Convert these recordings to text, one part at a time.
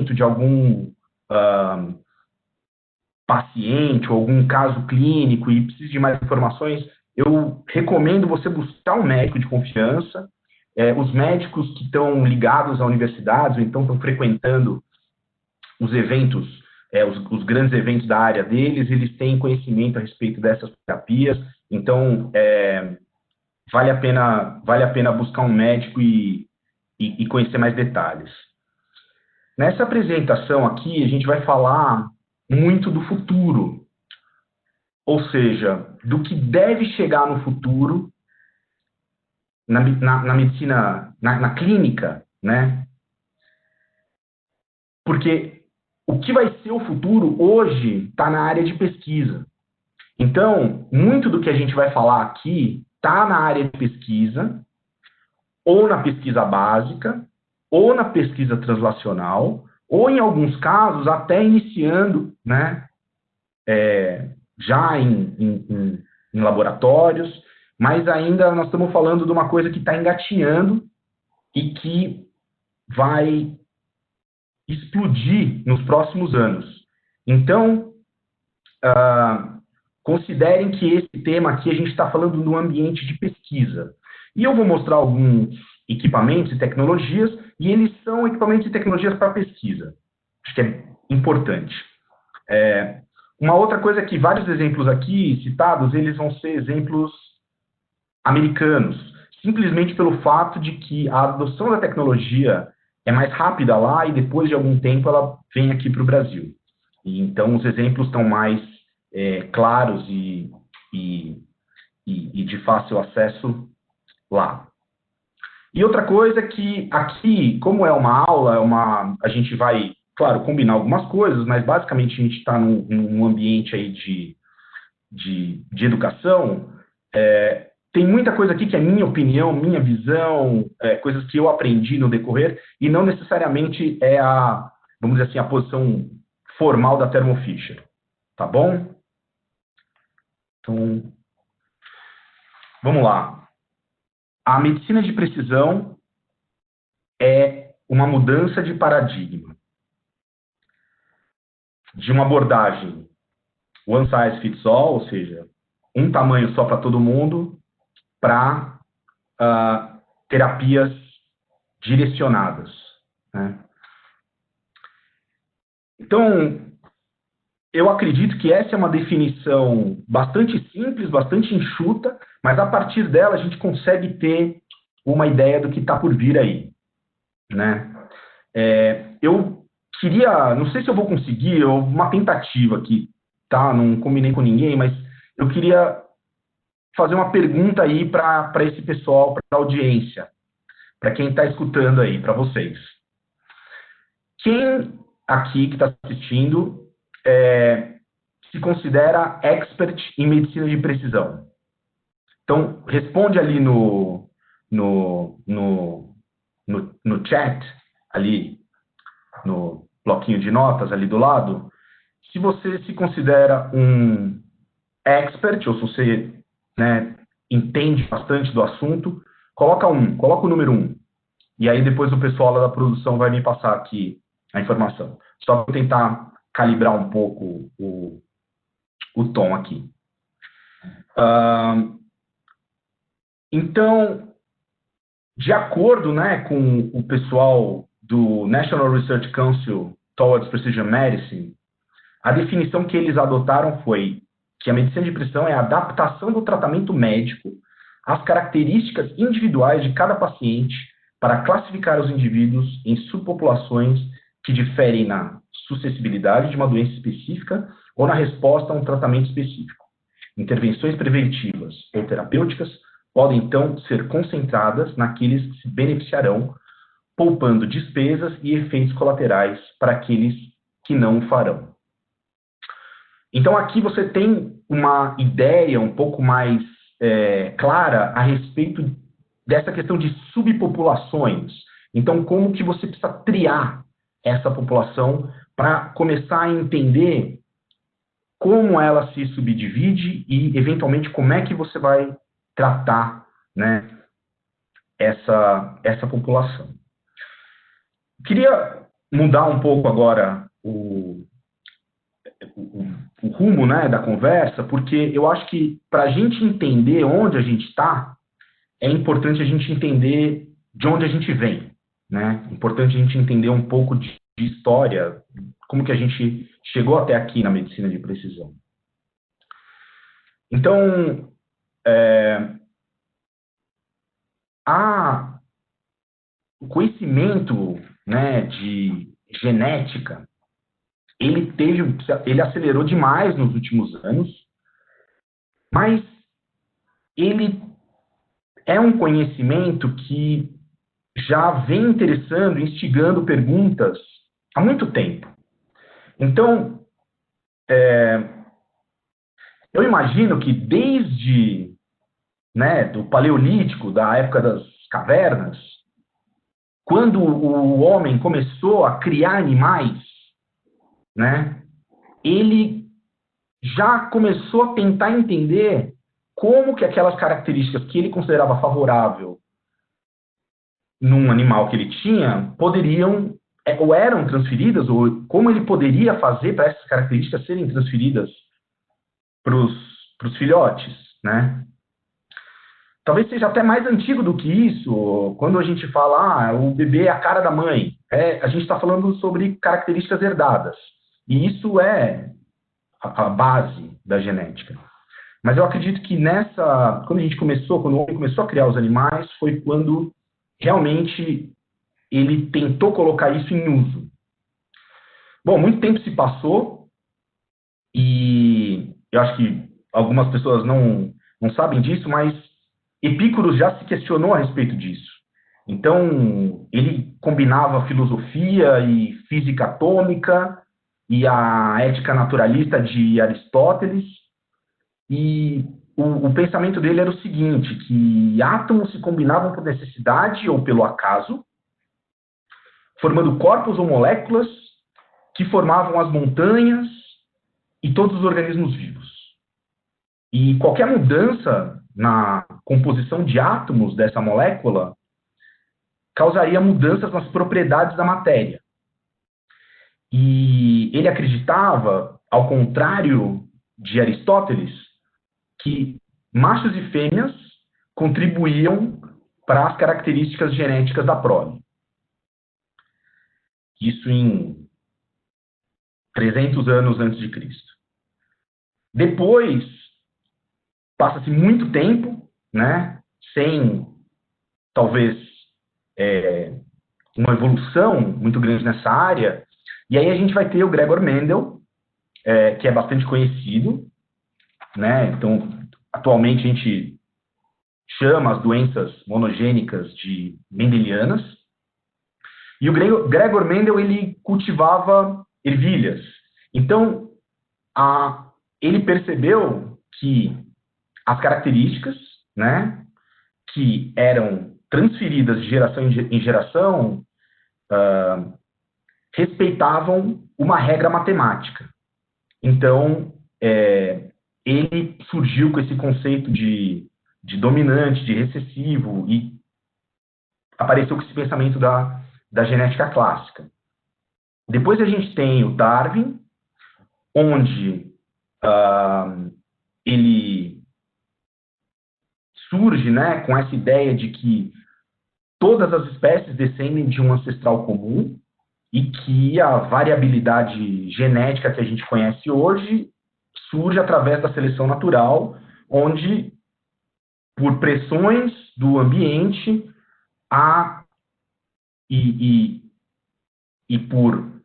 desenvolvimento de algum paciente ou algum caso clínico e precisa de mais informações, eu recomendo você buscar um médico de confiança. Os médicos que estão ligados a universidades, ou então estão frequentando os eventos, os grandes eventos da área deles, eles têm conhecimento a respeito dessas terapias, então vale a pena buscar um médico e conhecer mais detalhes. Nessa apresentação aqui, a gente vai falar muito do futuro, ou seja, do que deve chegar no futuro na medicina, na clínica, né? Porque o que vai ser o futuro hoje está na área de pesquisa. Então, muito do que a gente vai falar aqui está na área de pesquisa, ou na pesquisa básica, ou na pesquisa translacional, ou em alguns casos até iniciando, né, já em laboratórios, mas ainda nós estamos falando de uma coisa que está engatinhando e que vai explodir nos próximos anos. Então, considerem que esse tema aqui a gente está falando no ambiente de pesquisa. E eu vou mostrar alguns equipamentos e tecnologias, e eles são equipamentos e tecnologias para pesquisa. Acho que é importante. Uma outra coisa é que vários exemplos aqui citados, eles vão ser exemplos americanos, simplesmente pelo fato de que a adoção da tecnologia é mais rápida lá e depois de algum tempo ela vem aqui para o Brasil. E, então, os exemplos estão mais claros e de fácil acesso lá. E outra coisa é que aqui, como é uma aula, a gente vai, claro, combinar algumas coisas, mas basicamente a gente está num ambiente aí de educação. Tem muita coisa aqui que é minha opinião, minha visão, coisas que eu aprendi no decorrer, e não necessariamente é vamos dizer assim, a posição formal da Thermo Fisher. Tá bom? Então, vamos lá. A medicina de precisão é uma mudança de paradigma, de uma abordagem one size fits all, ou seja, um tamanho só para todo mundo, para terapias direcionadas, né? Então, eu acredito que essa é uma definição bastante simples, bastante enxuta, mas a partir dela a gente consegue ter uma ideia do que está por vir aí, né? Eu queria, não sei se eu vou conseguir, uma tentativa aqui, tá? Não combinei com ninguém, mas eu queria fazer uma pergunta aí para esse pessoal, para a audiência, para quem está escutando aí, para vocês. Quem aqui que está assistindo se considera expert em medicina de precisão? Então, responde ali no chat, ali no bloquinho de notas ali do lado, se você se considera um expert, ou se você, né, entende bastante do assunto, coloca o número 1. E aí depois o pessoal lá da produção vai me passar aqui a informação. Só para tentar calibrar um pouco o tom aqui. Então, de acordo, né, com o pessoal do National Research Council Towards Precision Medicine, a definição que eles adotaram foi que a medicina de precisão é a adaptação do tratamento médico às características individuais de cada paciente para classificar os indivíduos em subpopulações que diferem na suscetibilidade de uma doença específica ou na resposta a um tratamento específico. Intervenções preventivas ou terapêuticas podem, então, ser concentradas naqueles que se beneficiarão, poupando despesas e efeitos colaterais para aqueles que não o farão. Então, aqui você tem uma ideia um pouco mais clara a respeito dessa questão de subpopulações. Então, como que você precisa triar essa população para começar a entender como ela se subdivide e, eventualmente, como é que você vai tratar, né, essa população. Queria mudar um pouco agora o rumo, né, da conversa, porque eu acho que para a gente entender onde a gente está, é importante a gente entender de onde a gente vem, né? É importante a gente entender um pouco de história, como que a gente chegou até aqui na medicina de precisão. Então, o conhecimento, né, de genética, ele acelerou demais nos últimos anos, mas ele é um conhecimento que já vem interessando, instigando perguntas há muito tempo. Então, eu imagino que desde, né, do Paleolítico, da época das cavernas, quando o homem começou a criar animais, né, ele já começou a tentar entender como que aquelas características que ele considerava favorável num animal que ele tinha poderiam ou eram transferidas, ou como ele poderia fazer para essas características serem transferidas para os filhotes, né? Talvez seja até mais antigo do que isso, quando a gente fala, o bebê é a cara da mãe. A gente está falando sobre características herdadas. E isso é a base da genética. Mas eu acredito que quando o homem começou a criar os animais, foi quando realmente ele tentou colocar isso em uso. Bom, muito tempo se passou e eu acho que algumas pessoas não sabem disso, mas Epicuro já se questionou a respeito disso. Então, ele combinava filosofia e física atômica e a ética naturalista de Aristóteles, e o pensamento dele era o seguinte, que átomos se combinavam por necessidade ou pelo acaso, formando corpos ou moléculas que formavam as montanhas e todos os organismos vivos. E qualquer mudança na composição de átomos dessa molécula causaria mudanças nas propriedades da matéria. E ele acreditava, ao contrário de Aristóteles, que machos e fêmeas contribuíam para as características genéticas da prole. Isso em 300 anos antes de Cristo. Depois, passa-se muito tempo, né, sem, talvez, uma evolução muito grande nessa área, e aí a gente vai ter o Gregor Mendel, que é bastante conhecido, né, então, atualmente a gente chama as doenças monogênicas de mendelianas, e o Gregor Mendel, ele cultivava ervilhas. Então, ele percebeu que as características, né, que eram transferidas de geração em geração, respeitavam uma regra matemática. Então, ele surgiu com esse conceito de dominante, de recessivo, e apareceu com esse pensamento da genética clássica. Depois a gente tem o Darwin, onde ele surge, né, com essa ideia de que todas as espécies descendem de um ancestral comum e que a variabilidade genética que a gente conhece hoje surge através da seleção natural, onde, por pressões do ambiente e por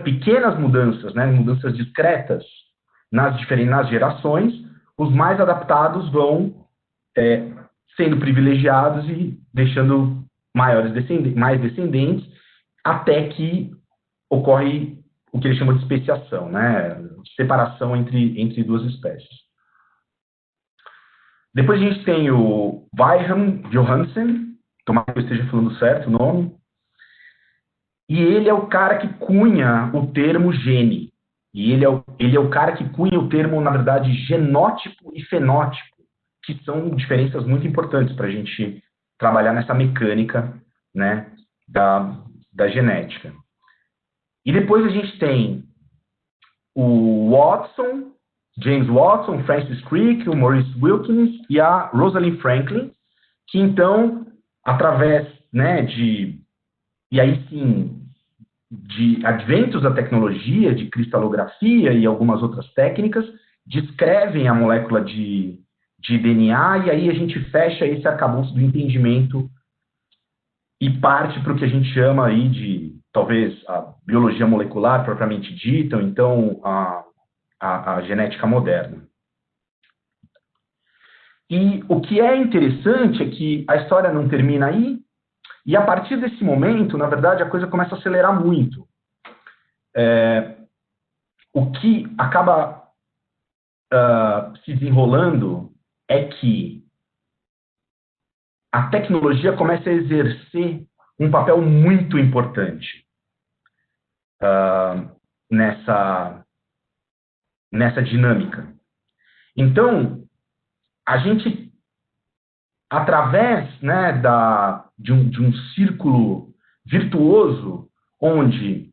pequenas mudanças, né, mudanças discretas nas gerações, os mais adaptados vão sendo privilegiados e deixando mais descendentes, até que ocorre o que ele chama de especiação, né? Separação entre duas espécies. Depois a gente tem o Wilhelm Johannsen, tomara que eu esteja falando certo o nome, e ele é o cara que cunha o termo gene. E ele é o cara que cunha o termo, na verdade, genótipo e fenótipo, que são diferenças muito importantes para a gente trabalhar nessa mecânica, né, da genética. E depois a gente tem o Watson, James Watson, Francis Crick, o Maurice Wilkins e a Rosalind Franklin, que então, através, né, e aí sim, de adventos da tecnologia, de cristalografia e algumas outras técnicas, descrevem a molécula de DNA, e aí a gente fecha esse arcabouço do entendimento e parte para o que a gente chama aí de, talvez, a biologia molecular propriamente dita, ou então a genética moderna. E o que é interessante é que a história não termina aí, e a partir desse momento, na verdade, a coisa começa a acelerar muito. O que acaba se desenrolando é que a tecnologia começa a exercer um papel muito importante nessa dinâmica. Então, a gente, através, né, de um círculo virtuoso, onde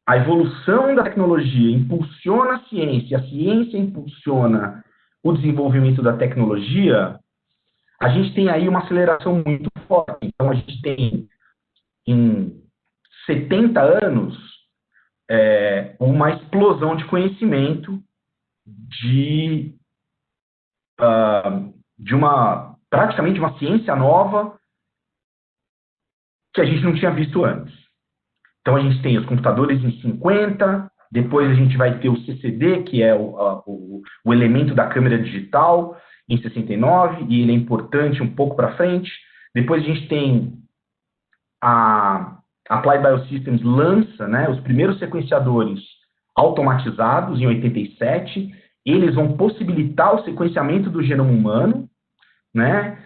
a evolução da tecnologia impulsiona a ciência impulsiona o desenvolvimento da tecnologia, a gente tem aí uma aceleração muito forte. Então, a gente tem, em 70 anos, uma explosão de conhecimento praticamente uma ciência nova que a gente não tinha visto antes. Então, a gente tem os computadores em 50, depois a gente vai ter o CCD, que é o elemento da câmera digital, em 69, e ele é importante um pouco para frente. Depois a gente tem a Applied Biosystems lança, né, os primeiros sequenciadores automatizados em 87. Eles vão possibilitar o sequenciamento do genoma humano, né,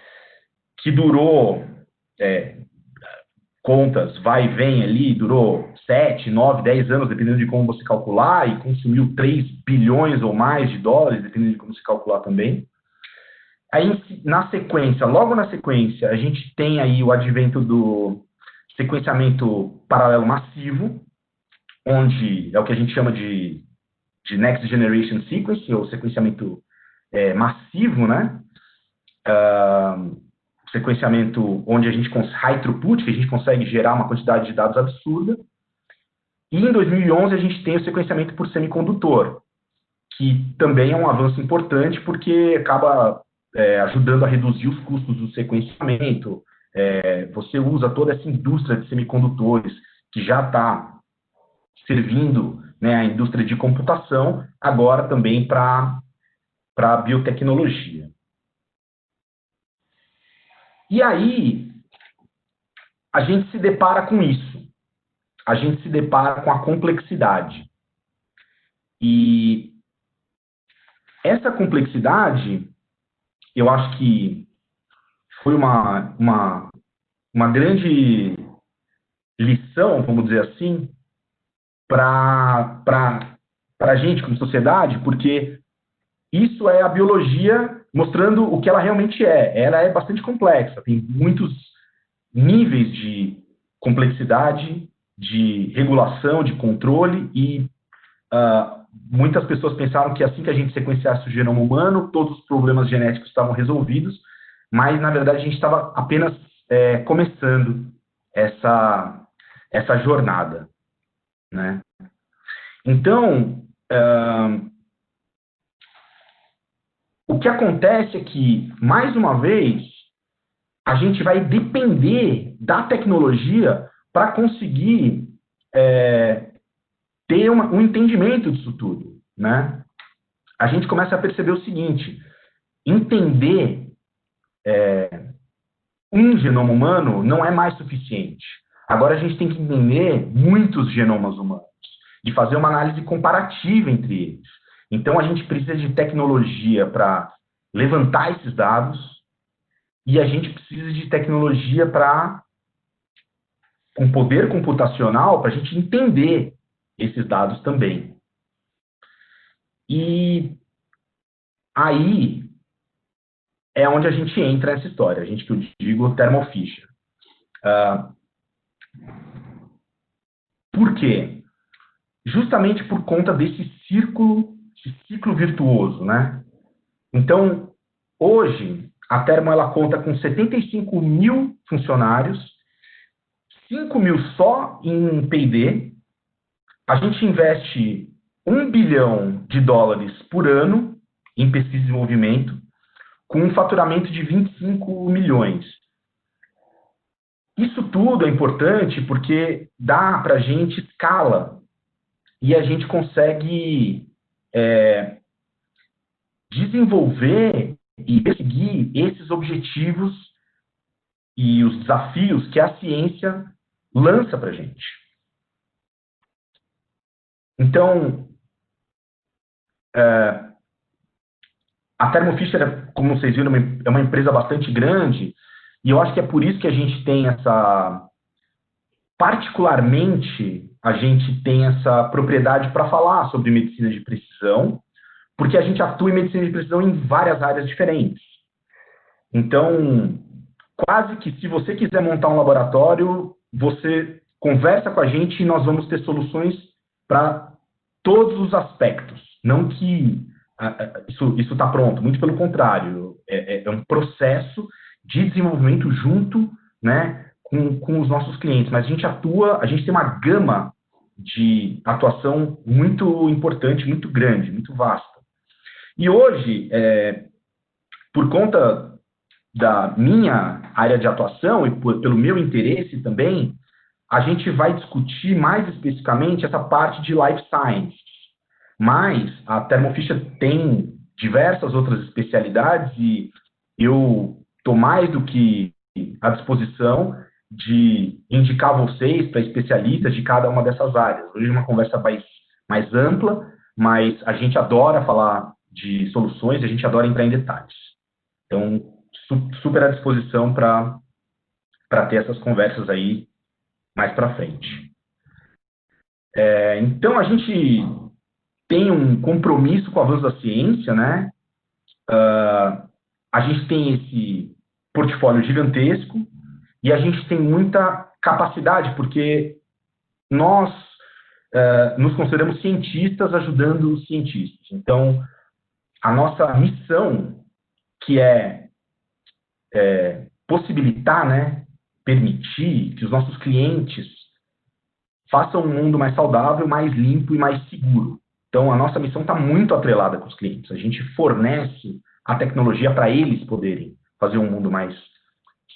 que durou, contas, vai e vem ali, durou 7, 9, 10 anos, dependendo de como você calcular, e consumiu 3 bilhões ou mais de dólares, dependendo de como você calcular também. Aí, logo na sequência, a gente tem aí o advento do sequenciamento paralelo massivo, onde é o que a gente chama de Next Generation Sequence, ou sequenciamento massivo, né? Sequenciamento onde a gente high throughput, que a gente consegue gerar uma quantidade de dados absurda. E em 2011 a gente tem o sequenciamento por semicondutor, que também é um avanço importante porque acaba ajudando a reduzir os custos do sequenciamento. Você usa toda essa indústria de semicondutores que já está servindo, né, a indústria de computação, agora também para a biotecnologia. E aí, a gente se depara com isso. A gente se depara com a complexidade. E essa complexidade, eu acho que foi uma grande lição, vamos dizer assim, para a gente como sociedade, porque isso é a biologia mostrando o que ela realmente é. Ela é bastante complexa, tem muitos níveis de complexidade, de regulação, de controle, e muitas pessoas pensaram que assim que a gente sequenciasse o genoma humano, todos os problemas genéticos estavam resolvidos, mas na verdade a gente estava apenas começando essa jornada, né? Então, o que acontece é que, mais uma vez, a gente vai depender da tecnologia para conseguir ter um entendimento disso tudo, né? A gente começa a perceber o seguinte: entender um genoma humano não é mais suficiente. Agora a gente tem que entender muitos genomas humanos e fazer uma análise comparativa entre eles. Então a gente precisa de tecnologia para levantar esses dados e a gente precisa de tecnologia com poder computacional para a gente entender esses dados também. E aí é onde a gente entra nessa história, a gente que eu digo Thermo Fisher. Por quê? Justamente por conta desse ciclo virtuoso, né? Então, hoje, a Termo ela conta com 75 mil funcionários, 5 mil só em P&D. A gente investe US$ 1 bilhão por ano em pesquisa e desenvolvimento, com um faturamento de 25 milhões. Isso tudo é importante porque dá para a gente escala e a gente consegue desenvolver e perseguir esses objetivos e os desafios que a ciência lança para a gente. Então, a Thermo Fisher, como vocês viram, é uma empresa bastante grande, e eu acho que é por isso que a gente tem particularmente, a gente tem essa propriedade para falar sobre medicina de precisão, porque a gente atua em medicina de precisão em várias áreas diferentes. Então, quase que se você quiser montar um laboratório, você conversa com a gente e nós vamos ter soluções para todos os aspectos. Não que isso está pronto, muito pelo contrário. É um processo de desenvolvimento junto, né, com os nossos clientes. Mas a gente tem uma gama de atuação muito importante, muito grande, muito vasta. E hoje, por conta da minha área de atuação e pelo meu interesse também, a gente vai discutir mais especificamente essa parte de life science. Mas a Thermo Fisher tem diversas outras especialidades e eu estou mais do que à disposição de indicar vocês para especialistas de cada uma dessas áreas. Hoje é uma conversa mais ampla, mas a gente adora falar de soluções, a gente adora entrar em detalhes. Então, super à disposição para ter essas conversas aí mais para frente. Então, a gente tem um compromisso com o avanço da ciência, né? A gente tem esse portfólio gigantesco e a gente tem muita capacidade, porque nós nos consideramos cientistas ajudando os cientistas. Então, a nossa missão, que é possibilitar, né, permitir que os nossos clientes façam um mundo mais saudável, mais limpo e mais seguro. Então, a nossa missão está muito atrelada com os clientes. A gente fornece a tecnologia para eles poderem fazer um mundo mais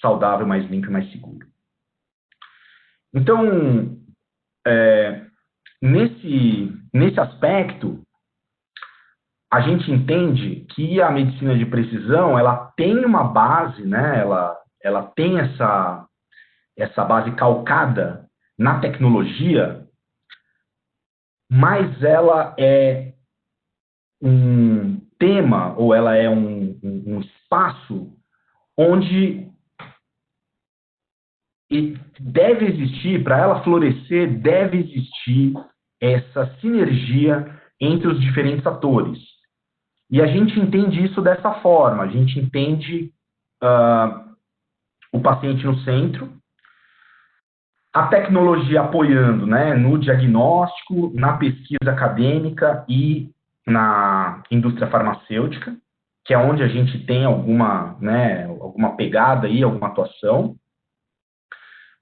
saudável, mais limpo e mais seguro. Então, nesse aspecto, a gente entende que a medicina de precisão ela tem uma base, né? Ela tem essa base calcada na tecnologia, mas ela é um tema, ou ela é um espaço onde deve existir, para ela florescer, deve existir essa sinergia entre os diferentes atores. E a gente entende isso dessa forma, a gente entende o paciente no centro, a tecnologia apoiando, né, no diagnóstico, na pesquisa acadêmica e na indústria farmacêutica, que é onde a gente tem alguma pegada aí, alguma atuação.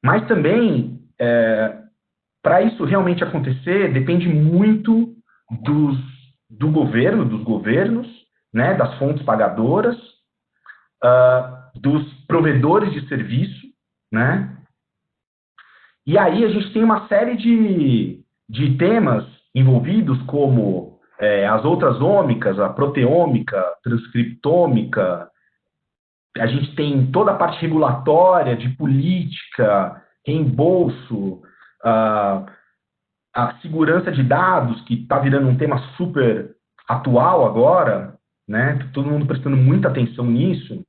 Mas também, para isso realmente acontecer, depende muito dos governos, né, das fontes pagadoras, dos provedores de serviço, né? E aí a gente tem uma série de temas envolvidos, como as outras ômicas, a proteômica, transcriptômica. A gente tem toda a parte regulatória, de política, reembolso, a segurança de dados, que está virando um tema super atual agora, né? Todo mundo prestando muita atenção nisso.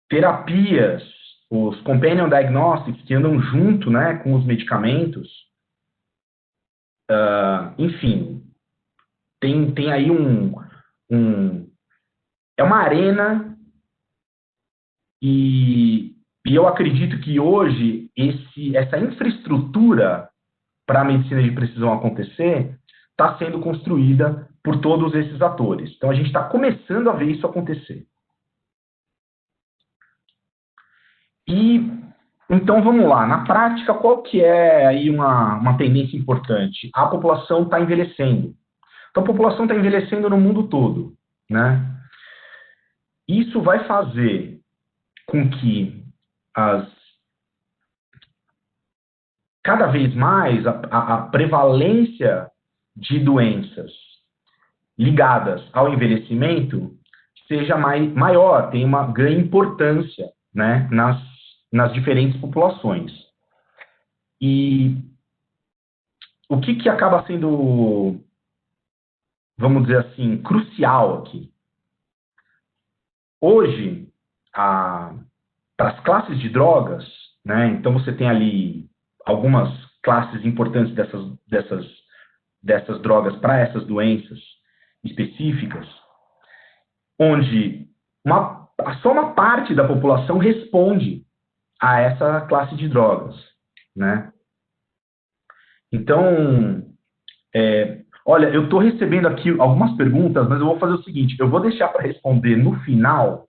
Terapias, os companion diagnostics, que andam junto, né, com os medicamentos. Enfim, tem aí é uma arena e eu acredito que hoje essa infraestrutura para a medicina de precisão acontecer está sendo construída por todos esses atores. Então, a gente está começando a ver isso acontecer. E, então, vamos lá. Na prática, qual que é aí uma tendência importante? A população está envelhecendo. Então, a população está envelhecendo no mundo todo, né? Isso vai fazer com que cada vez mais a prevalência de doenças ligadas ao envelhecimento seja maior, tenha uma grande importância, né, nas diferentes populações. E o que acaba sendo, vamos dizer assim, crucial aqui? Hoje, para as classes de drogas, né, então você tem ali algumas classes importantes dessas drogas para essas doenças específicas, onde só uma parte da população responde a essa classe de drogas, né? Então, olha, eu estou recebendo aqui algumas perguntas, mas eu vou fazer o seguinte, eu vou deixar para responder no final,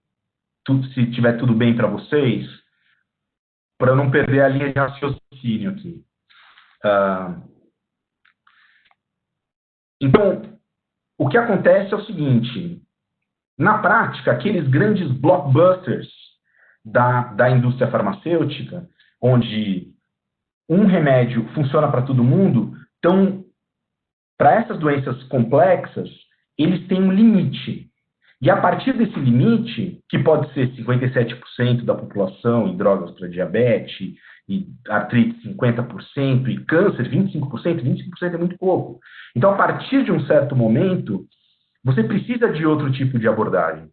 se tiver tudo bem para vocês, para eu não perder a linha de raciocínio aqui. Então, o que acontece é o seguinte, na prática, aqueles grandes blockbusters da indústria farmacêutica, onde um remédio funciona para todo mundo, então, para essas doenças complexas, eles têm um limite. E a partir desse limite, que pode ser 57% da população em drogas para diabetes, e artrite 50%, e câncer 25%, 25% é muito pouco. Então, a partir de um certo momento, você precisa de outro tipo de abordagem.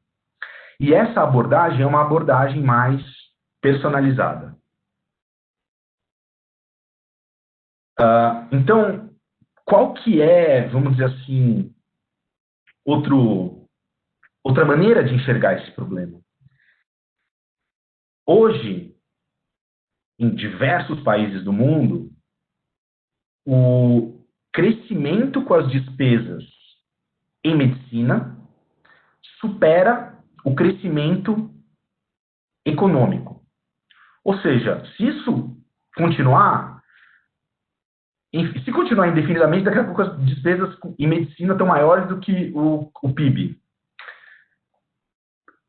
E essa abordagem é uma abordagem mais personalizada. Então, qual que é, vamos dizer assim, outra maneira de enxergar esse problema? Hoje, em diversos países do mundo, o crescimento com as despesas em medicina supera o crescimento econômico. Ou seja, se isso continuar, se continuar indefinidamente, daqui a pouco as despesas em medicina estão maiores do que o PIB.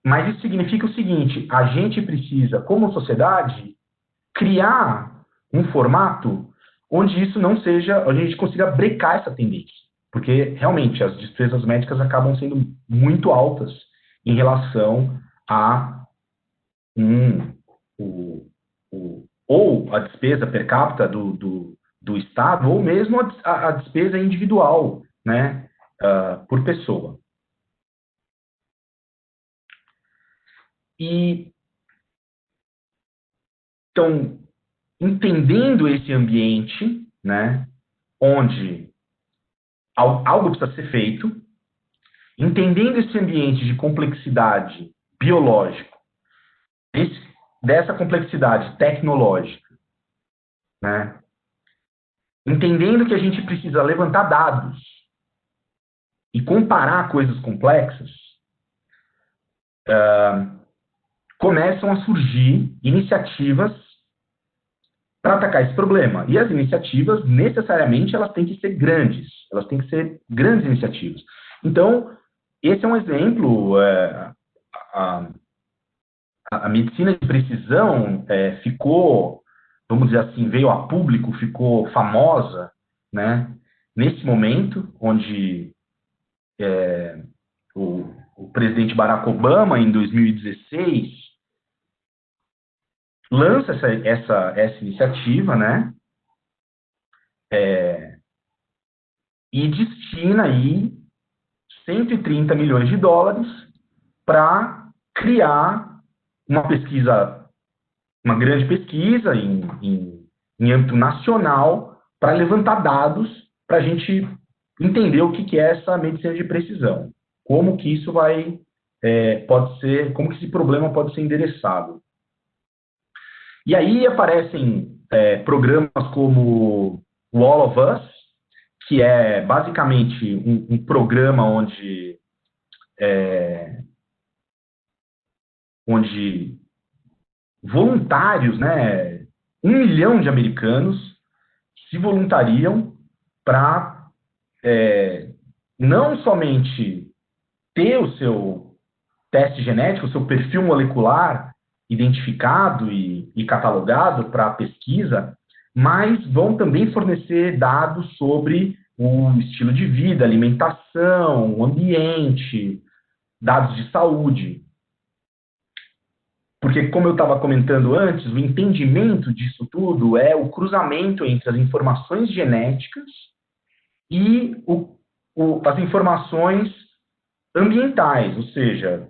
Mas isso significa o seguinte, a gente precisa, como sociedade, criar um formato onde isso não seja, onde a gente consiga brecar essa tendência. Porque, realmente, as despesas médicas acabam sendo muito altas em relação a ou a despesa per capita do Estado, ou mesmo a despesa individual, né, por pessoa. E, então, entendendo esse ambiente, né, onde algo precisa ser feito, entendendo esse ambiente de complexidade biológica, dessa complexidade tecnológica, né, entendendo que a gente precisa levantar dados e comparar coisas complexas, começam a surgir iniciativas para atacar esse problema. E as iniciativas, necessariamente, elas têm que ser grandes. Elas têm que ser grandes iniciativas. Então, esse é um exemplo. A medicina de precisão ficou, vamos dizer assim, veio a público, ficou famosa, né, nesse momento, onde o presidente Barack Obama, em 2016, lança essa iniciativa, né, e destina aí 130 milhões de dólares para criar uma grande pesquisa em âmbito nacional para levantar dados para a gente entender o que é essa medicina de precisão, como que isso pode ser, como que esse problema pode ser endereçado. E aí aparecem programas como o All of Us, que é basicamente um programa onde voluntários, né, 1 milhão de americanos se voluntariam para não somente ter o seu teste genético, o seu perfil molecular identificado e catalogado para a pesquisa, mas vão também fornecer dados sobre o estilo de vida, alimentação, o ambiente, dados de saúde. Porque, como eu estava comentando antes, o entendimento disso tudo é o cruzamento entre as informações genéticas e as informações ambientais, ou seja,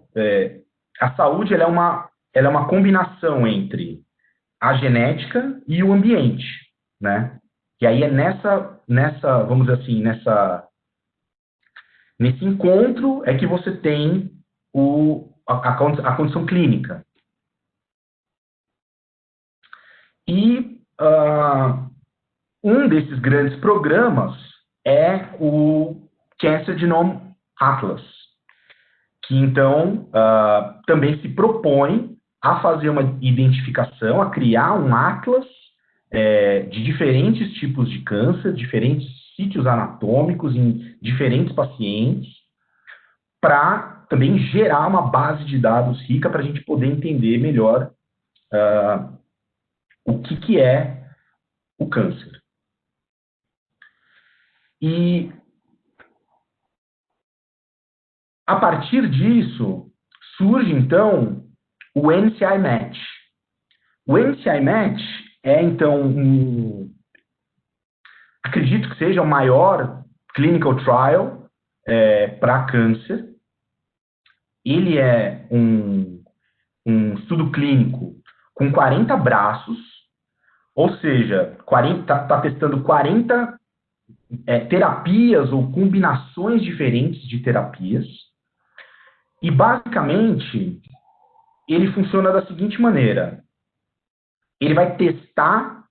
a saúde ela é uma combinação entre a genética e o ambiente, né? E aí é vamos dizer assim, nesse encontro é que você tem a condição clínica. E um desses grandes programas é o Cancer Genome Atlas, que então também se propõe a fazer uma identificação, a criar um atlas de diferentes tipos de câncer, diferentes sítios anatômicos em diferentes pacientes, para também gerar uma base de dados rica para a gente poder entender melhor o que é o câncer. E a partir disso, surge então o NCI-MATCH. O NCI-MATCH é então acredito que seja o maior clinical trial para câncer. Ele é um estudo clínico com 40 braços, ou seja, está testando 40 terapias ou combinações diferentes de terapias. E, basicamente, ele funciona da seguinte maneira. Ele vai testar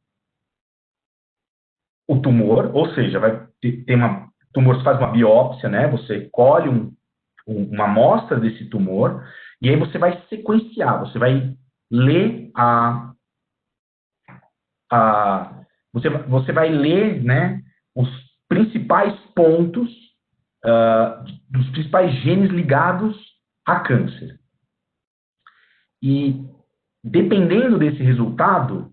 o tumor, ou seja, vai ter o tumor faz uma biópsia, né? Você colhe uma amostra desse tumor, e aí você vai sequenciar, você vai ler você vai ler, né, os principais pontos dos principais genes ligados a câncer. E, dependendo desse resultado,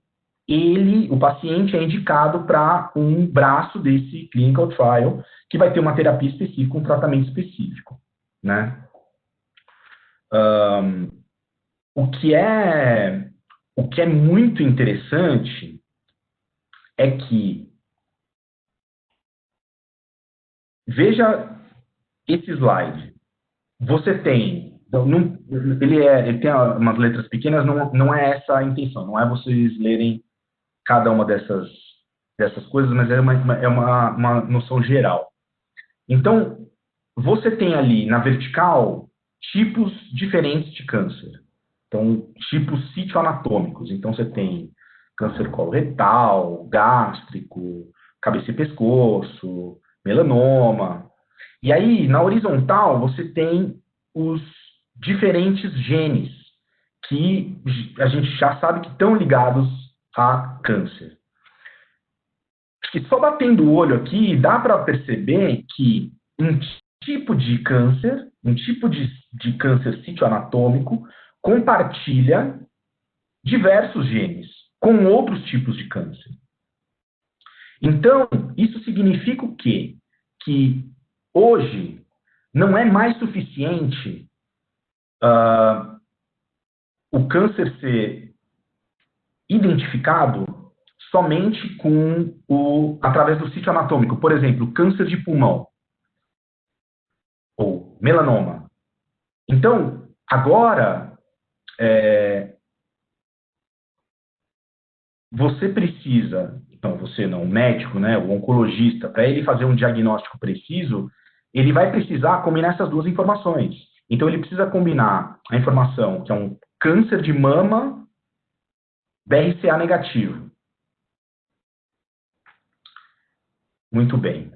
o paciente é indicado para um braço desse clinical trial, que vai ter uma terapia específica, um tratamento específico, né? O que é muito interessante é que, veja esse slide. Você tem, ele tem umas letras pequenas, não é essa a intenção, não é vocês lerem cada uma dessas coisas, mas é uma noção geral. Então, você tem ali na vertical tipos diferentes de câncer. Então, tipos citioanatômicos. Então, você tem câncer coloretal, gástrico, cabeça e pescoço, melanoma. E aí, na horizontal, você tem os diferentes genes que a gente já sabe que estão ligados a câncer. Acho que só batendo o olho aqui, dá para perceber que um tipo de câncer citioanatômico, compartilha diversos genes com outros tipos de câncer. Então, isso significa o quê? Que hoje não é mais suficiente o câncer ser identificado somente através do sítio anatômico. Por exemplo, câncer de pulmão ou melanoma. Então, agora, você precisa, então você não, o médico, né, o oncologista, para ele fazer um diagnóstico preciso, ele vai precisar combinar essas duas informações. Então, ele precisa combinar a informação que é um câncer de mama BRCA negativo. Muito bem.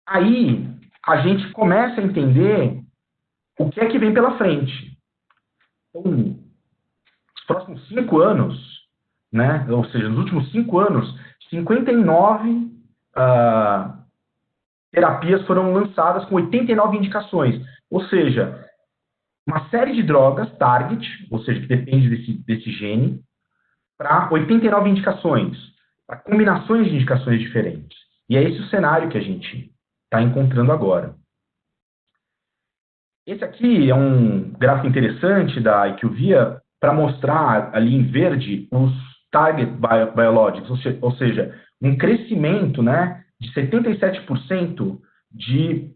Aí, a gente começa a entender o que é que vem pela frente. Então, nos próximos 5 anos, né, ou seja, nos últimos 5 anos, 59 terapias foram lançadas com 89 indicações. Ou seja, uma série de drogas, target, ou seja, que depende desse gene, para 89 indicações, para combinações de indicações diferentes. E é esse o cenário que a gente está encontrando agora. Esse aqui é um gráfico interessante da IQVIA para mostrar ali em verde os target biologics, ou seja, um crescimento, né, de 77% de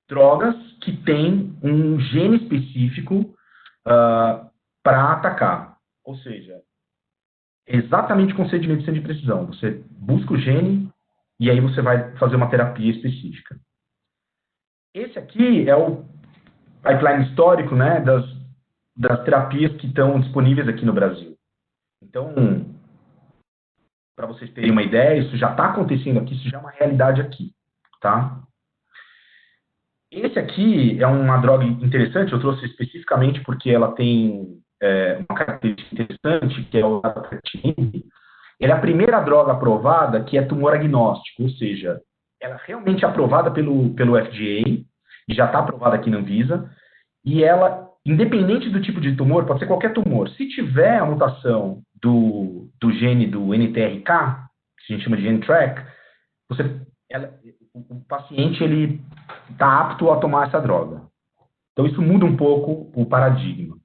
drogas que têm um gene específico para atacar. Ou seja, exatamente o conceito de medicina de precisão. Você busca o gene e aí você vai fazer uma terapia específica. Esse aqui é o pipeline histórico, né, das terapias que estão disponíveis aqui no Brasil. Então, para vocês terem uma ideia, isso já está acontecendo aqui, isso já é uma realidade aqui, tá? Esse aqui é uma droga interessante, eu trouxe especificamente porque ela tem uma característica interessante, que é o Laratriptan. Ele é a primeira droga aprovada que é tumor agnóstico, ou seja, ela é realmente aprovada pelo FDA, já está aprovada aqui na Anvisa, e ela, independente do tipo de tumor, pode ser qualquer tumor, se tiver a mutação do gene do NTRK, que a gente chama de N-TRK, o paciente ele está apto a tomar essa droga. Então, isso muda um pouco o paradigma.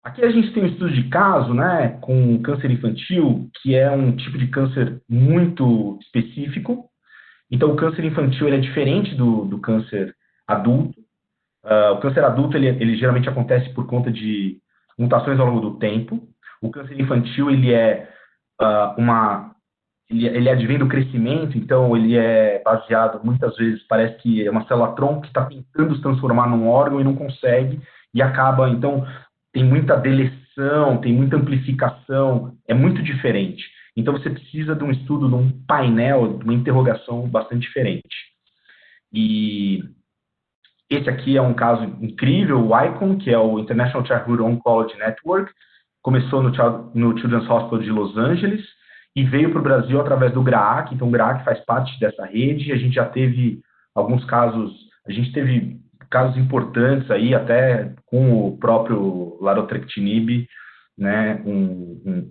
Aqui a gente tem um estudo de caso, né, com câncer infantil, que é um tipo de câncer muito específico. Então, o câncer infantil ele é diferente do câncer adulto. O câncer adulto ele geralmente acontece por conta de mutações ao longo do tempo. O câncer infantil ele advém do crescimento, então ele é baseado, muitas vezes, parece que é uma célula-tronco que está tentando se transformar num órgão e não consegue, e acaba, então, tem muita deleção, tem muita amplificação, é muito diferente. Então, você precisa de um estudo, de um painel, de uma interrogação bastante diferente. E esse aqui é um caso incrível, o ICON, que é o International Childhood Oncology Network, começou no Children's Hospital de Los Angeles, e veio para o Brasil através do GRAAC, então o GRAAC faz parte dessa rede, a gente já teve alguns casos, a gente teve casos importantes aí, até com o próprio Larotrectinib, né,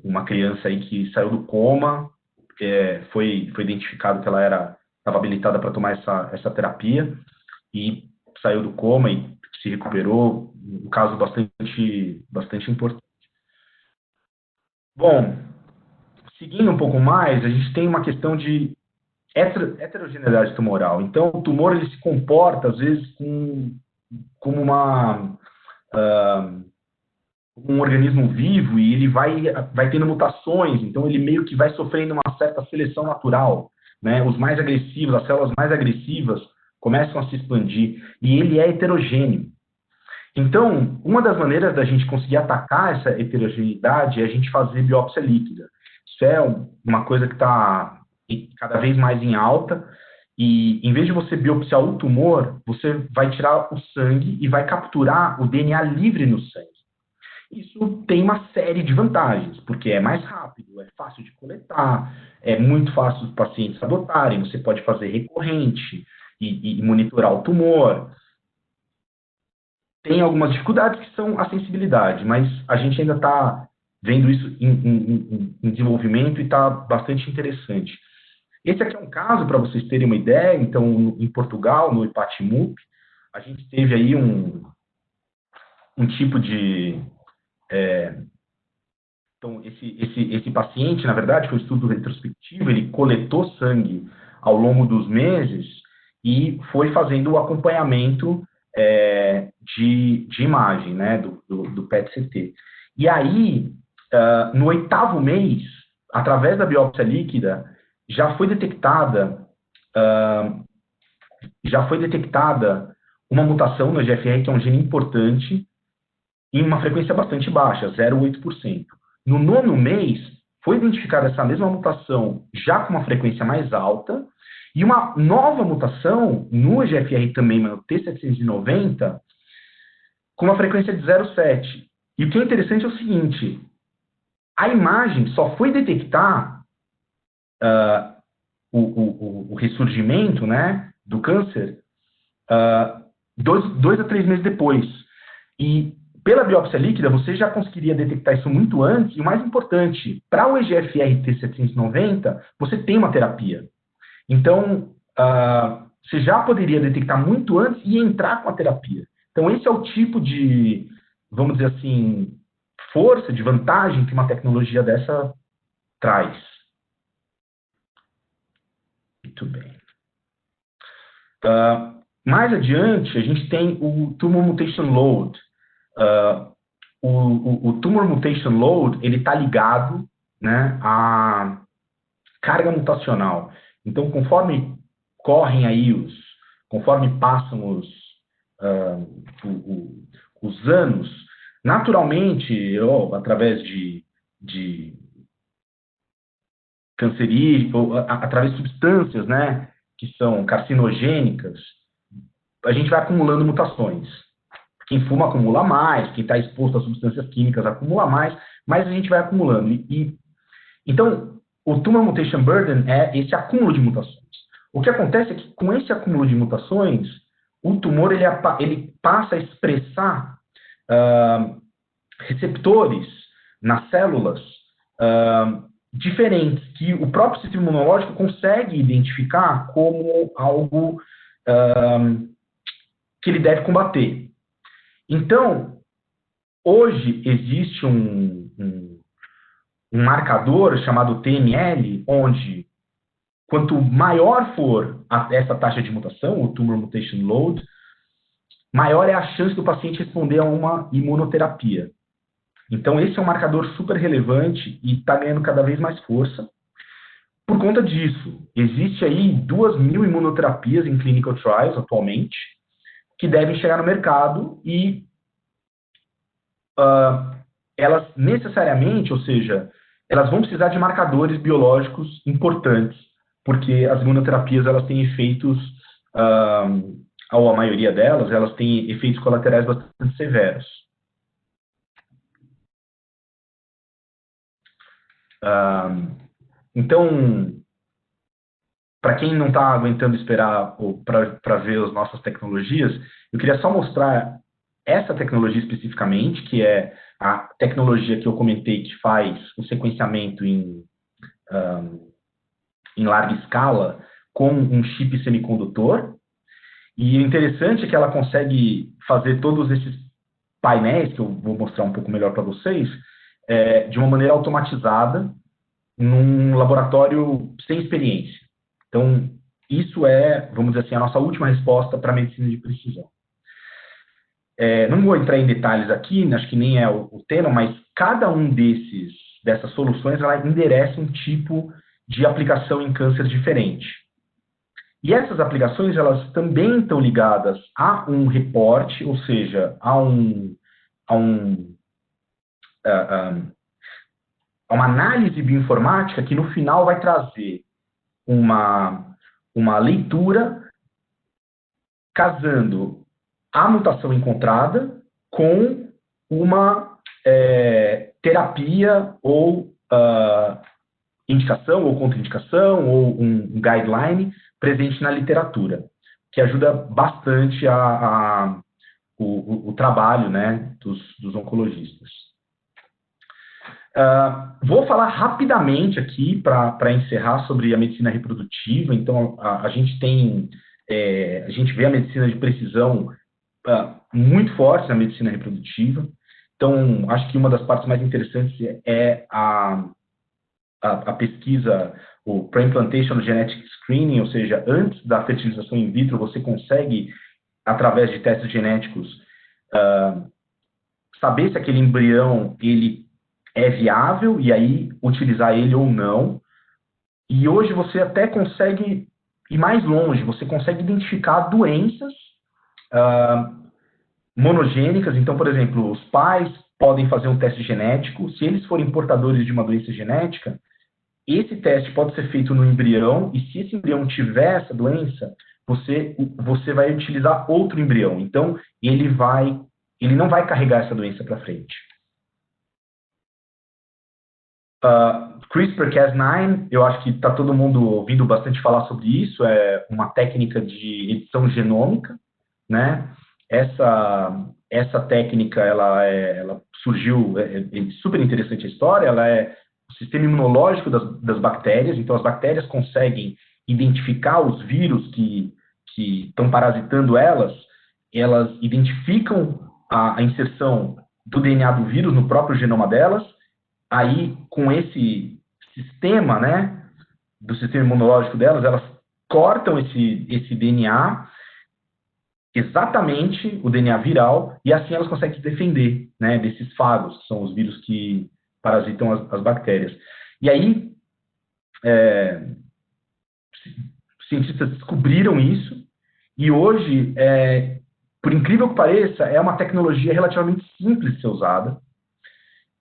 uma criança aí que saiu do coma, foi identificado que ela estava habilitada para tomar essa terapia, e saiu do coma e se recuperou, um caso bastante importante. Bom, seguindo um pouco mais, a gente tem uma questão de heterogeneidade tumoral. Então, o tumor ele se comporta, às vezes, como um organismo vivo e ele vai tendo mutações, então ele meio que vai sofrendo uma certa seleção natural. Né? Os mais agressivos, as células mais agressivas começam a se expandir e ele é heterogêneo. Então, uma das maneiras da gente conseguir atacar essa heterogeneidade é a gente fazer biópsia líquida. Isso é uma coisa que está cada vez mais em alta, e em vez de você biopsiar o tumor, você vai tirar o sangue e vai capturar o DNA livre no sangue. Isso tem uma série de vantagens, porque é mais rápido, é fácil de coletar, é muito fácil os pacientes adotarem, você pode fazer recorrente e monitorar o tumor. Tem algumas dificuldades que são a sensibilidade, mas a gente ainda está vendo isso em desenvolvimento e está bastante interessante. Esse aqui é um caso, para vocês terem uma ideia, então, em Portugal, no Ipatimub, a gente teve aí um tipo de... então, esse paciente, na verdade, foi um estudo retrospectivo, ele coletou sangue ao longo dos meses e foi fazendo o acompanhamento de imagem, né, do PET-CT. E aí, no 8º mês, através da biópsia líquida, já foi detectada uma mutação no EGFR, que é um gene importante, em uma frequência bastante baixa, 0,8%. No 9º mês, foi identificada essa mesma mutação já com uma frequência mais alta, e uma nova mutação no EGFR também, no T790, com uma frequência de 0,7. E o que é interessante é o seguinte, a imagem só foi detectar o ressurgimento, né, do câncer 2 a 3 meses depois. E pela biópsia líquida, você já conseguiria detectar isso muito antes, e o mais importante, para o EGFR T790, você tem uma terapia. Então, você já poderia detectar muito antes e entrar com a terapia. Então, esse é o tipo de, vamos dizer assim, força, de vantagem que uma tecnologia dessa traz. Muito bem. Mais adiante, a gente tem o Tumor Mutation Load. O Tumor Mutation Load, ele está ligado, né, à carga mutacional. Então, conforme conforme passam os anos, naturalmente, através de cancerígenos, através de substâncias, né, que são carcinogênicas, a gente vai acumulando mutações. Quem fuma acumula mais, quem está exposto a substâncias químicas acumula mais, mas a gente vai acumulando. Então, o Tumor Mutation Burden é esse acúmulo de mutações. O que acontece é que, com esse acúmulo de mutações, o tumor ele passa a expressar receptores nas células diferentes, que o próprio sistema imunológico consegue identificar como algo que ele deve combater. Então, hoje existe um marcador chamado TML, onde quanto maior for essa taxa de mutação, o Tumor Mutation Load, maior é a chance do paciente responder a uma imunoterapia. Então, esse é um marcador super relevante e está ganhando cada vez mais força. Por conta disso, existe aí 2.000 imunoterapias em clinical trials atualmente, que devem chegar no mercado e elas necessariamente, ou seja, elas vão precisar de marcadores biológicos importantes, porque as imunoterapias elas têm efeitos, ou a maioria delas, elas têm efeitos colaterais bastante severos. Então, para quem não está aguentando esperar para ver as nossas tecnologias, eu queria só mostrar essa tecnologia especificamente, que é a tecnologia que eu comentei que faz o sequenciamento em larga escala com um chip semicondutor. E o interessante é que ela consegue fazer todos esses painéis, que eu vou mostrar um pouco melhor para vocês, de uma maneira automatizada, num laboratório sem experiência. Então, isso é, vamos dizer assim, a nossa última resposta para a medicina de precisão. Não vou entrar em detalhes aqui, acho que nem é o tema, mas cada um dessas soluções, ela endereça um tipo de aplicação em câncer diferente. E essas aplicações, elas também estão ligadas a um reporte, ou seja, a uma análise bioinformática que no final vai trazer uma leitura casando a mutação encontrada com uma terapia ou indicação ou contraindicação ou um guideline presente na literatura, que ajuda bastante o trabalho, né, dos oncologistas. Vou falar rapidamente aqui para encerrar sobre a medicina reprodutiva. Então, a gente vê a medicina de precisão muito forte na medicina reprodutiva. Então, acho que uma das partes mais interessantes é a pesquisa, o Pre-Implantation Genetic Screening, ou seja, antes da fertilização in vitro, você consegue, através de testes genéticos, saber se aquele embrião ele é viável e aí utilizar ele ou não. E hoje você até consegue ir mais longe, você consegue identificar doenças monogênicas. Então, por exemplo, os pais podem fazer um teste genético. Se eles forem portadores de uma doença genética, esse teste pode ser feito no embrião, e se esse embrião tiver essa doença, você vai utilizar outro embrião. Então, ele não vai carregar essa doença para frente. CRISPR-Cas9, eu acho que está todo mundo ouvindo bastante falar sobre isso, é uma técnica de edição genômica, né? Essa técnica, ela surgiu, é super interessante a história, ela é o sistema imunológico das bactérias, então as bactérias conseguem identificar os vírus que estão parasitando elas identificam a inserção do DNA do vírus no próprio genoma delas. Aí, com esse sistema, né, do sistema imunológico delas, elas cortam esse DNA, exatamente o DNA viral, e assim elas conseguem se defender, né, desses fagos, que são os vírus que parasitam as bactérias. E aí, cientistas descobriram isso, e hoje, por incrível que pareça, é uma tecnologia relativamente simples de ser usada,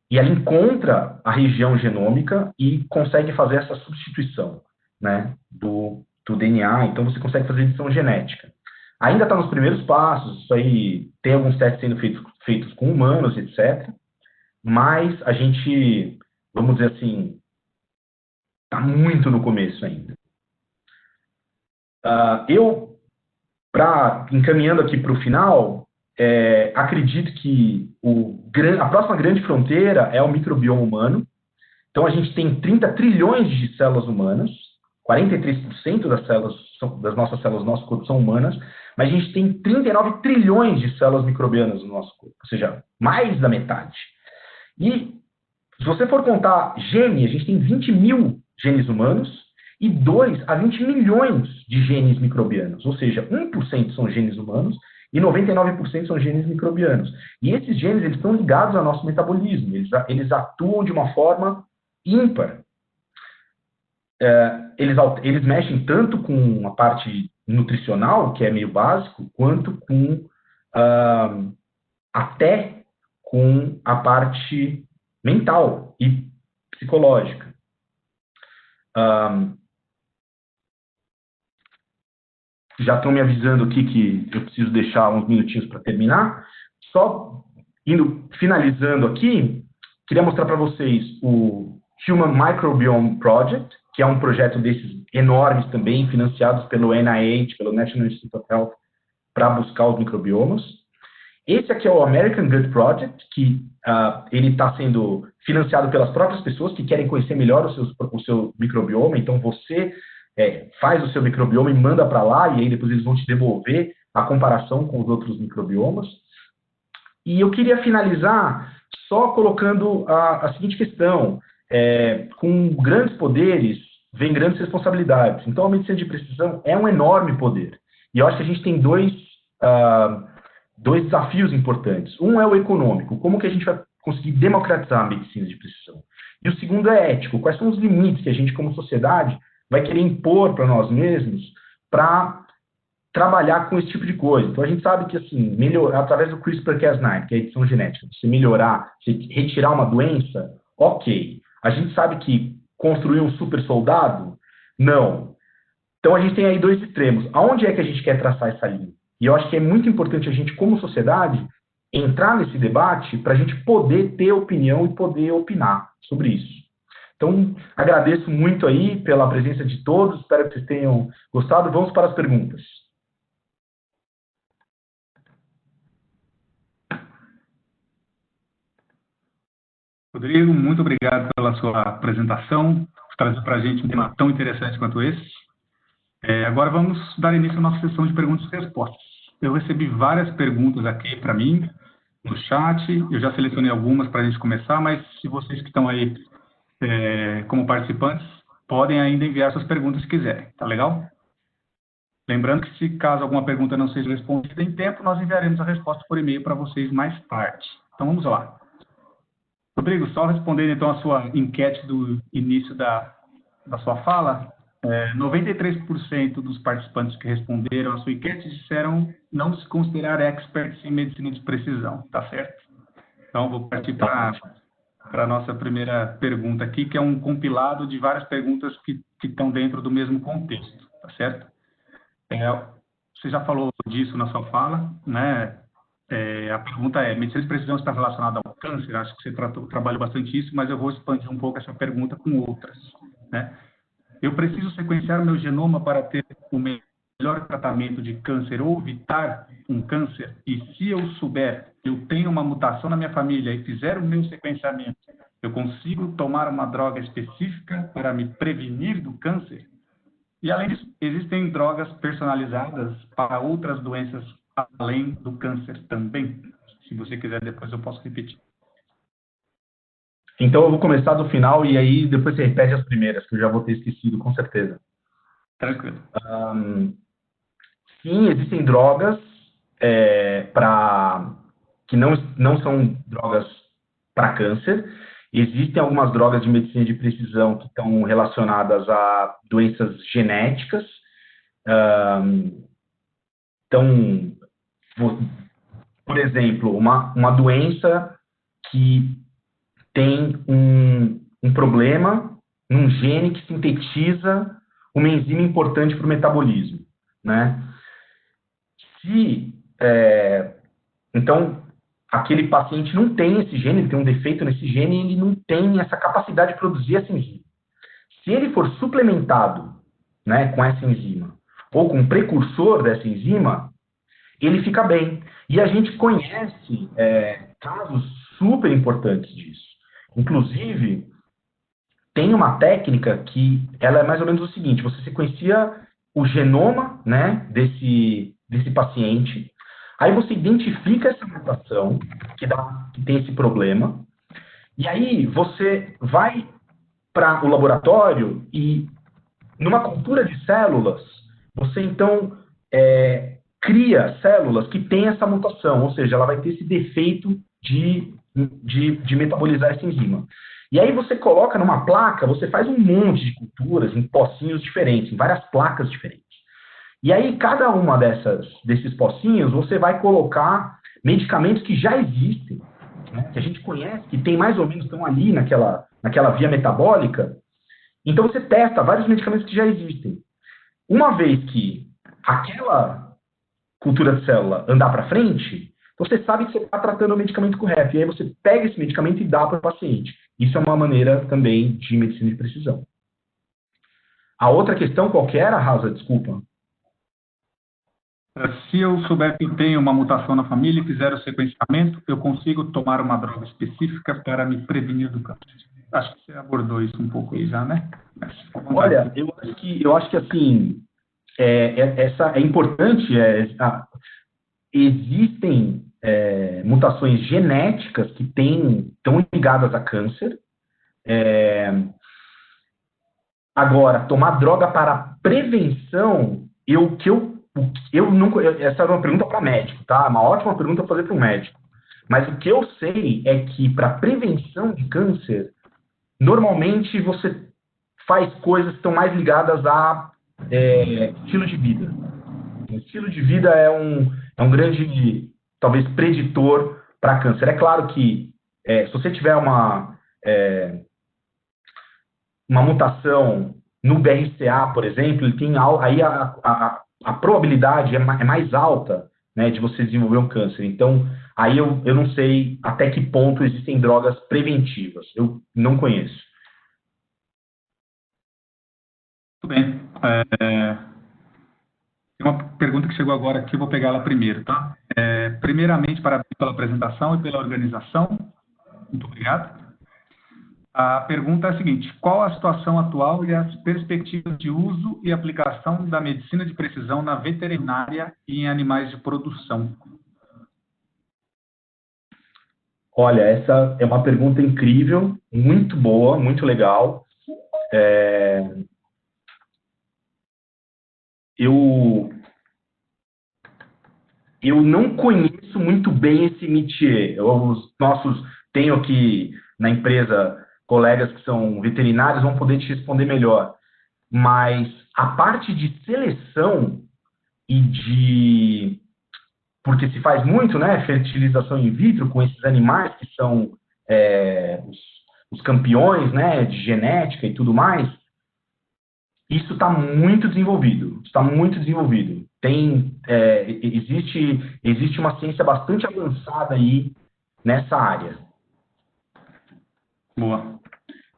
e ela encontra a região genômica e consegue fazer essa substituição, né, do DNA. Então, você consegue fazer edição genética. Ainda está nos primeiros passos, isso aí tem alguns testes sendo feitos com humanos, etc. Mas a gente, vamos dizer assim, está muito no começo ainda. Encaminhando aqui para o final, acredito que a próxima grande fronteira é o microbioma humano. Então, a gente tem 30 trilhões de células humanas, 43% das nossas células do nosso corpo são humanas, mas a gente tem 39 trilhões de células microbianas no nosso corpo, ou seja, mais da metade. E, se você for contar gene, a gente tem 20 mil genes humanos e 2 a 20 milhões de genes microbianos, ou seja, 1% são genes humanos e 99% são genes microbianos. E esses genes, eles estão ligados ao nosso metabolismo, eles atuam de uma forma ímpar. Eles mexem tanto com a parte nutricional, que é meio básico, quanto com até com a parte mental e psicológica. Já estão me avisando aqui que eu preciso deixar uns minutinhos para terminar. Só finalizando aqui, queria mostrar para vocês o Human Microbiome Project, que é um projeto desses enormes também, financiados pelo NIH, pelo National Institute of Health, para buscar os microbiomas. Esse aqui é o American Gut Project, que ele está sendo financiado pelas próprias pessoas que querem conhecer melhor o seu microbioma. Então, você faz o seu microbioma e manda para lá, e aí depois eles vão te devolver a comparação com os outros microbiomas. E eu queria finalizar só colocando a seguinte questão. Com grandes poderes, vem grandes responsabilidades. Então, a medicina de precisão é um enorme poder. E eu acho que a gente tem dois desafios importantes. Um é o econômico. Como que a gente vai conseguir democratizar a medicina de precisão? E o segundo é ético. Quais são os limites que a gente, como sociedade, vai querer impor para nós mesmos para trabalhar com esse tipo de coisa? Então, a gente sabe que, assim, através do CRISPR-Cas9, que é a edição genética, se melhorar, se retirar uma doença, ok. A gente sabe que construir um super soldado, não. Então, a gente tem aí dois extremos. Aonde é que a gente quer traçar essa linha? E eu acho que é muito importante a gente, como sociedade, entrar nesse debate para a gente poder ter opinião e poder opinar sobre isso. Então, agradeço muito aí pela presença de todos, espero que vocês tenham gostado. Vamos para as perguntas. Rodrigo, muito obrigado pela sua apresentação, por trazer para a gente um tema tão interessante quanto esse. Agora vamos dar início à nossa sessão de perguntas e respostas. Eu recebi várias perguntas aqui para mim, no chat, eu já selecionei algumas para a gente começar, mas se vocês que estão aí como participantes, podem ainda enviar suas perguntas se quiserem, tá legal? Lembrando que se caso alguma pergunta não seja respondida em tempo, nós enviaremos a resposta por e-mail para vocês mais tarde. Então vamos lá. Rodrigo, só respondendo então a sua enquete do início da sua fala, 93% dos participantes que responderam a sua enquete disseram não se considerar experts em medicina de precisão, tá certo? Então, vou partir para a nossa primeira pergunta aqui, que é um compilado de várias perguntas que estão dentro do mesmo contexto, tá certo? Você já falou disso na sua fala, né? A pergunta é, medicina de precisão está relacionada ao câncer? Acho que você trabalhou bastante isso, mas eu vou expandir um pouco essa pergunta com outras, né? Eu preciso sequenciar o meu genoma para ter o melhor tratamento de câncer ou evitar um câncer? E se eu souber que eu tenho uma mutação na minha família e fizer o meu sequenciamento, eu consigo tomar uma droga específica para me prevenir do câncer? E, além disso, existem drogas personalizadas para outras doenças além do câncer também? Se você quiser, depois eu posso repetir. Então, eu vou começar do final e aí depois você repete as primeiras, que eu já vou ter esquecido, com certeza. Tranquilo. Sim, existem drogas que não são drogas para câncer. Existem algumas drogas de medicina de precisão que estão relacionadas a doenças genéticas. Então, por exemplo, uma doença que tem um problema num gene que sintetiza uma enzima importante para o metabolismo, né? Então, aquele paciente não tem esse gene, ele tem um defeito nesse gene e ele não tem essa capacidade de produzir essa enzima. Se ele for suplementado, né, com essa enzima, ou com um precursor dessa enzima, ele fica bem. E a gente conhece casos super importantes disso. Inclusive, tem uma técnica que ela é mais ou menos o seguinte: você sequencia o genoma, né, desse paciente, aí você identifica essa mutação que tem esse problema, e aí você vai para o laboratório e, numa cultura de células, você então cria células que têm essa mutação, ou seja, ela vai ter esse defeito de metabolizar essa enzima. E aí você coloca numa placa, você faz um monte de culturas em pocinhos diferentes, em várias placas diferentes. E aí cada uma desses pocinhos, você vai colocar medicamentos que já existem, né, que a gente conhece, que tem mais ou menos, estão ali naquela via metabólica. Então você testa vários medicamentos que já existem. Uma vez que aquela cultura de célula andar para frente, você sabe que você está tratando o medicamento correto. E aí você pega esse medicamento e dá para o paciente. Isso é uma maneira também de medicina de precisão. A outra questão, qual que era, Rosa? Desculpa. Se eu souber que tenho uma mutação na família e fizer o sequenciamento, eu consigo tomar uma droga específica para me prevenir do câncer? Acho que você abordou isso um pouco aí já, né? Olha, eu acho que assim, essa é importante. Existem mutações genéticas que estão ligadas a câncer. Agora, tomar droga para prevenção, essa é uma pergunta para médico, tá? Uma ótima pergunta para fazer para um médico. Mas o que eu sei é que para prevenção de câncer, normalmente você faz coisas que estão mais ligadas a estilo de vida. O estilo de vida é um grande, talvez, preditor para câncer. É claro que se você tiver uma mutação no BRCA, por exemplo, ele tem aí a probabilidade é mais alta, né, de você desenvolver um câncer. Então, aí eu não sei até que ponto existem drogas preventivas. Eu não conheço. Muito bem. Tem uma pergunta que chegou agora aqui, eu vou pegar ela primeiro, tá? Primeiramente, parabéns pela apresentação e pela organização. Muito obrigado. A pergunta é a seguinte: qual a situação atual e as perspectivas de uso e aplicação da medicina de precisão na veterinária e em animais de produção? Olha, essa é uma pergunta incrível, muito boa, muito legal. Eu não conheço muito bem esse métier. Tenho aqui na empresa colegas que são veterinários, vão poder te responder melhor. mas a parte de seleção e de... Porque se faz muito, né, fertilização in vitro com esses animais que são os campeões, né, de genética e tudo mais. Isso está muito desenvolvido. Está muito desenvolvido. Existe uma ciência bastante avançada aí nessa área. Boa.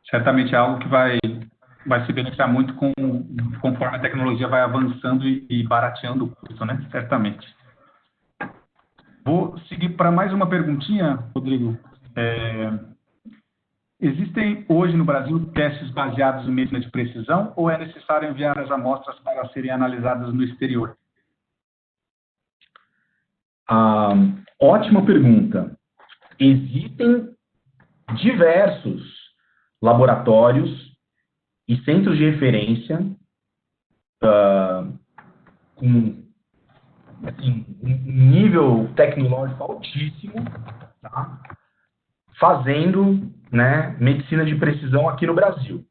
Certamente é algo que vai se beneficiar muito conforme a tecnologia vai avançando e barateando o custo, né? Certamente. Vou seguir para mais uma perguntinha, Rodrigo. Existem hoje no Brasil testes baseados em medicina de precisão ou é necessário enviar as amostras para serem analisadas no exterior? Ótima pergunta. Existem diversos laboratórios e centros de referência com assim, um nível tecnológico altíssimo, tá? Fazendo, né, medicina de precisão aqui no Brasil.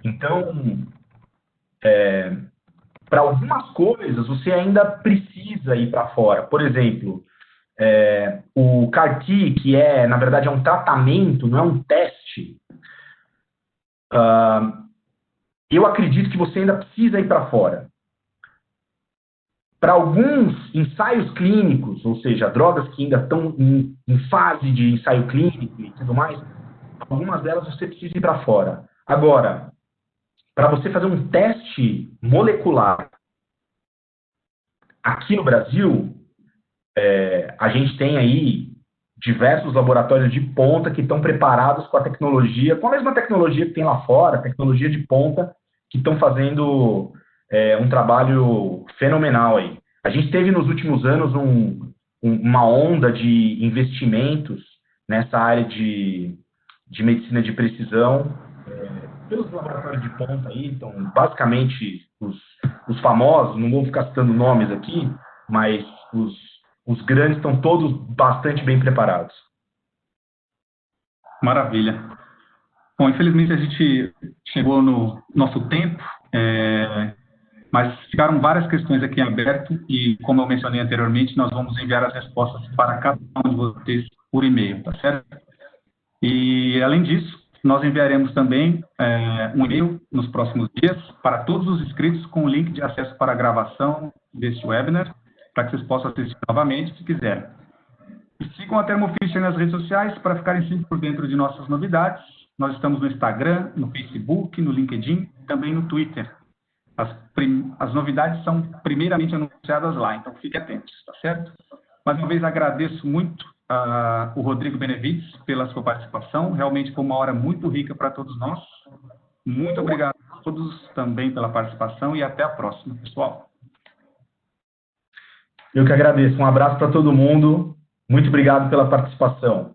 Então, para algumas coisas, você ainda precisa ir para fora. Por exemplo, o CAR-T, que na verdade, é um tratamento, não é um teste, eu acredito que você ainda precisa ir para fora. Para alguns ensaios clínicos, ou seja, drogas que ainda estão em fase de ensaio clínico e tudo mais, algumas delas você precisa ir para fora. Agora, para você fazer um teste molecular aqui no Brasil, a gente tem aí diversos laboratórios de ponta que estão preparados com a tecnologia, com a mesma tecnologia que tem lá fora, tecnologia de ponta, que estão fazendo um trabalho fenomenal aí. A gente teve nos últimos anos uma onda de investimentos nessa área de medicina de precisão, pelos laboratórios de ponta aí, então, basicamente, os famosos, não vou ficar citando nomes aqui, mas os grandes estão todos bastante bem preparados. Maravilha. Bom, infelizmente a gente chegou no nosso tempo, mas ficaram várias questões aqui em aberto e, como eu mencionei anteriormente, nós vamos enviar as respostas para cada um de vocês por e-mail, tá certo? E, além disso, nós enviaremos também um e-mail nos próximos dias para todos os inscritos com o link de acesso para a gravação deste webinar, para que vocês possam assistir novamente, se quiserem. E sigam a Thermo Fisher nas redes sociais para ficarem sempre por dentro de nossas novidades. Nós estamos no Instagram, no Facebook, no LinkedIn e também no Twitter. As novidades são primeiramente anunciadas lá, então fiquem atentos, tá certo? Mais uma vez agradeço muito o Rodrigo Benevides pela sua participação. Realmente foi uma hora muito rica para todos nós. Muito obrigado a todos também pela participação e até a próxima, pessoal. Eu que agradeço. Um abraço para todo mundo. Muito obrigado pela participação.